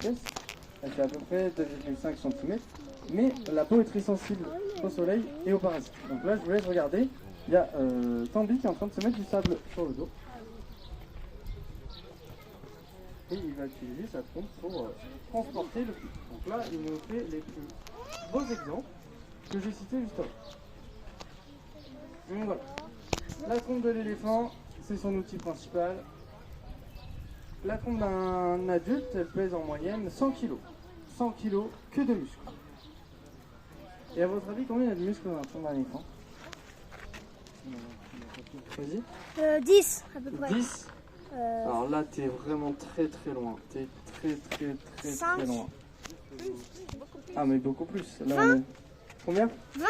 épaisse, elle fait à peu près 2,5 cm, mais la peau est très sensible au soleil et aux parasites. Donc là, je vous laisse regarder, il y a Tandy qui est en train de se mettre du sable sur le dos. Et il va utiliser sa trompe pour transporter le plus. Donc là, il nous fait les plus beaux exemples que j'ai cités juste avant. Donc voilà. La trompe de l'éléphant, c'est son outil principal. La trompe d'un adulte, elle pèse en moyenne 100 kg. 100 kg que de muscles. Et à votre avis, combien il y a de muscles dans la trompe d'un éléphant? Vas-y. 10 à peu près. 10. Alors là, t'es vraiment très très loin. T'es très loin. Ah, mais beaucoup plus. Là, 20. Combien? 20.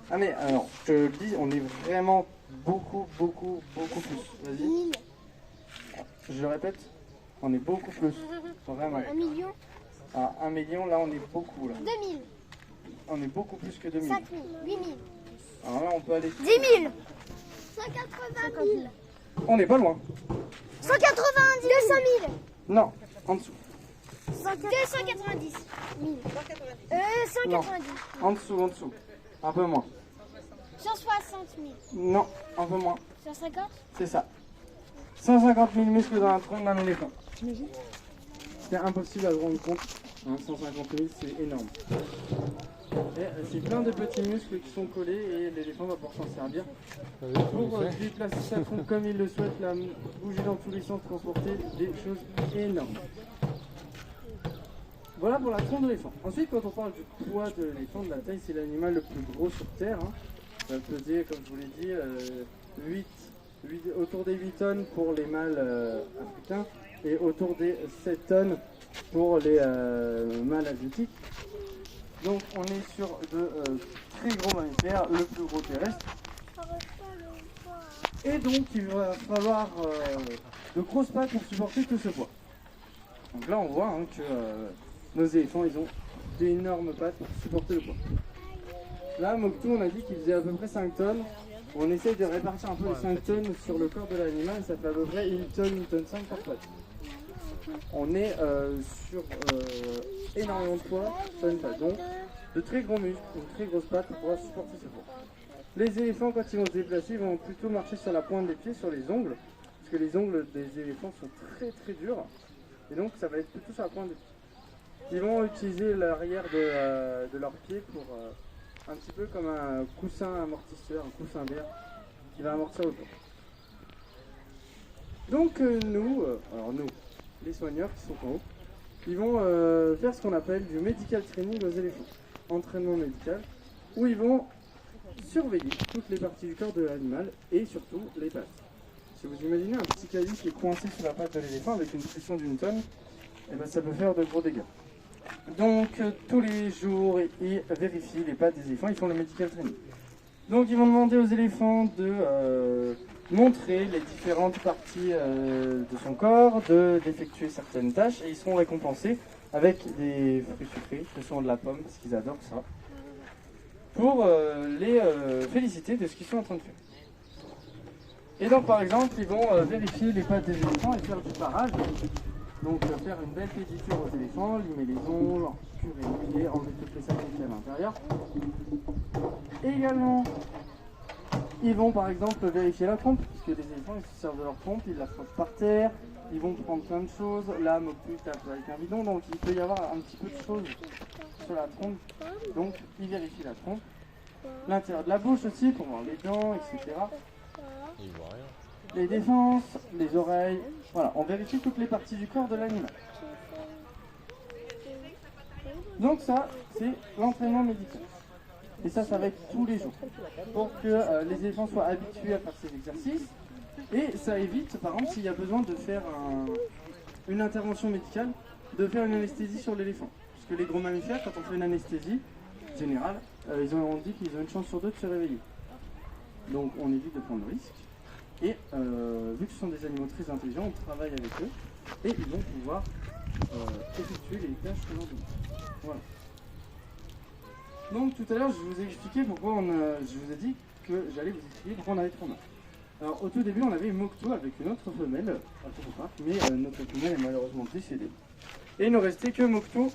Ah, mais alors, je te le dis, on est vraiment beaucoup plus. Vas-y. Je le répète, on est beaucoup plus. Vraiment. 1 million. À 1 million, là, on est beaucoup. Là. 2000. On est beaucoup plus que 2000. 5000. 8000. Alors là, on peut aller. 10 000. 180 000. On n'est pas loin. 190 000. 200 000. Non, en dessous. 290 000. 190. Non, en dessous. Un peu moins. 160 000. Non, un peu moins. 150. C'est ça. 150 000 muscles dans la trompe d'un éléphant. C'est impossible à se rendre compte. Hein, 150 000, c'est énorme. Et c'est plein de petits muscles qui sont collés et l'éléphant va pouvoir s'en servir pour déplacer sa trompe comme il le souhaite, la bouger dans tous les sens, transporter des choses énormes. Voilà pour la trompe de l'éléphant. Ensuite, quand on parle du poids de l'éléphant, de la taille, c'est l'animal le plus gros sur Terre. Hein. Ça va peser, comme je vous l'ai dit, autour des 8 tonnes pour les mâles africains et autour des 7 tonnes pour les mâles asiatiques. Donc on est sur de très gros mammifères, le plus gros terrestre. Et donc il va falloir de grosses pattes pour supporter tout ce poids. Donc là on voit hein, que nos éléphants ils ont d'énormes pattes pour supporter le poids. Là Moktou on a dit qu'il faisait à peu près 5 tonnes. On essaye de répartir un peu les 5 tonnes sur le corps de l'animal et ça fait à peu près 1 tonne 5 par patte. On est sur énormément de poids sur une patte. Donc de très gros muscles, une très grosse patte pour pouvoir supporter ce poids. Les éléphants quand ils vont se déplacer ils vont plutôt marcher sur la pointe des pieds, sur les ongles. Parce que les ongles des éléphants sont très durs. Et donc ça va être plutôt sur la pointe des pieds. Ils vont utiliser l'arrière de leurs pieds pour un petit peu comme un coussin amortisseur, un coussin d'air qui va amortir le poids. Donc nous, les soigneurs qui sont en haut, ils vont faire ce qu'on appelle du medical training aux éléphants. Entraînement médical, où ils vont surveiller toutes les parties du corps de l'animal et surtout les pattes. Si vous imaginez un petit caillou qui est coincé sur la patte de l'éléphant avec une pression d'une tonne, et ben ça peut faire de gros dégâts. Donc tous les jours, ils vérifient les pattes des éléphants, ils font le medical training. Donc ils vont demander aux éléphants de montrer les différentes parties de son corps, d'effectuer certaines tâches et ils seront récompensés avec des fruits sucrés, ce sont de la pomme parce qu'ils adorent ça, pour les féliciter de ce qu'ils sont en train de faire. Et donc par exemple ils vont vérifier les pattes des éléphants et faire du parage. Donc faire une belle pédicure aux éléphants, limer les ongles, curer, enlever toutes les saletés à l'intérieur. Et également, ils vont par exemple vérifier la trompe, puisque les éléphants ils se servent de leur trompe, ils la frottent par terre, ils vont prendre plein de choses. Là, Moktou tape avec un bidon, donc il peut y avoir un petit peu de choses sur la trompe. Donc ils vérifient la trompe. L'intérieur de la bouche aussi, pour voir les dents, etc. Il voit rien. Les défenses, les oreilles, voilà, on vérifie toutes les parties du corps de l'animal. Donc ça, c'est l'entraînement médical. Et ça va être tous les jours, pour que les éléphants soient habitués à faire ces exercices. Et ça évite, par exemple, s'il y a besoin de faire une intervention médicale, de faire une anesthésie sur l'éléphant. Parce que les gros mammifères, quand on fait une anesthésie générale, on dit qu'ils ont une chance sur deux de se réveiller. Donc on évite de prendre le risque. Et vu que ce sont des animaux très intelligents, on travaille avec eux et ils vont pouvoir effectuer les tâches que l'on demande. Voilà. Donc tout à l'heure, je vous ai expliqué pourquoi je vous ai dit que j'allais vous expliquer pourquoi on avait 3 mâles. Alors au tout début, on avait Moktou avec une autre femelle à Coco Park, mais notre femelle est malheureusement décédée. Et il ne restait que Moktou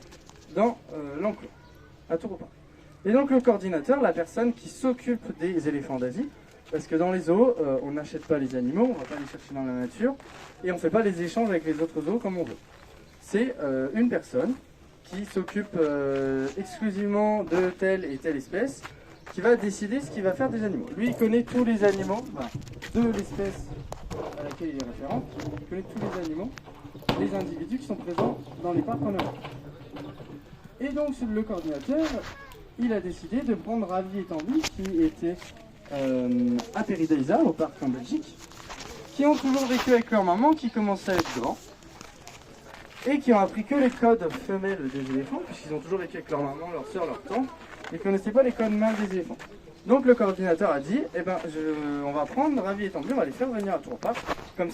dans l'enclos, à Tours Park. Et donc le coordinateur, la personne qui s'occupe des éléphants d'Asie, parce que dans les zoos, on n'achète pas les animaux, on ne va pas les chercher dans la nature, et on ne fait pas les échanges avec les autres zoos comme on veut. C'est une personne qui s'occupe exclusivement de telle et telle espèce, qui va décider ce qu'il va faire des animaux. Lui, il connaît tous les animaux de l'espèce à laquelle il est référent, il connaît tous les animaux, les individus qui sont présents dans les parcs en Europe. Et donc, le coordinateur, il a décidé de prendre Ravi et Tanguy, qui étaient à Paradise, au parc en Belgique, qui ont toujours vécu avec leur maman, qui commençaient à être grands, et qui ont appris que les codes femelles des éléphants, puisqu'ils ont toujours vécu avec leur maman, leur soeur, leur tante, et ne connaissaient pas les codes mâles des éléphants. Donc le coordinateur a dit, eh ben, on va prendre Ravi et Tanguy, on va les faire venir à Tours Park, comme ça